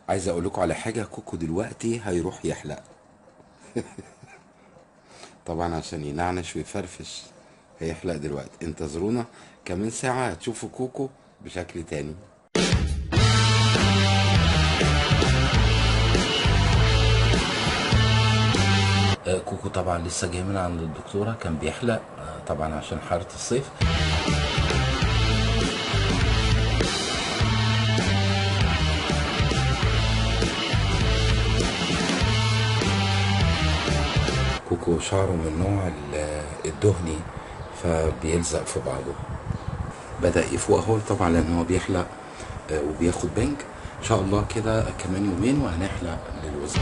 عايز اقول لكم على حاجه، كوكو دلوقتي هيروح يحلق. طبعا عشان ينعنش ويفرفش هيحلق دلوقتي. انتظرونا كمان ساعه هتشوفوا كوكو بشكل تاني. كوكو طبعا لسه جاي من عند الدكتوره، كان بيحلق طبعا عشان حاره الصيف. كوكو شعره من نوع الدهني، فبيلزق في بعضه. بدأ يفوق اهو طبعا لان هو بيحلق وبياخد بنج. ان شاء الله كده كمان يومين وهنحلق للوزن.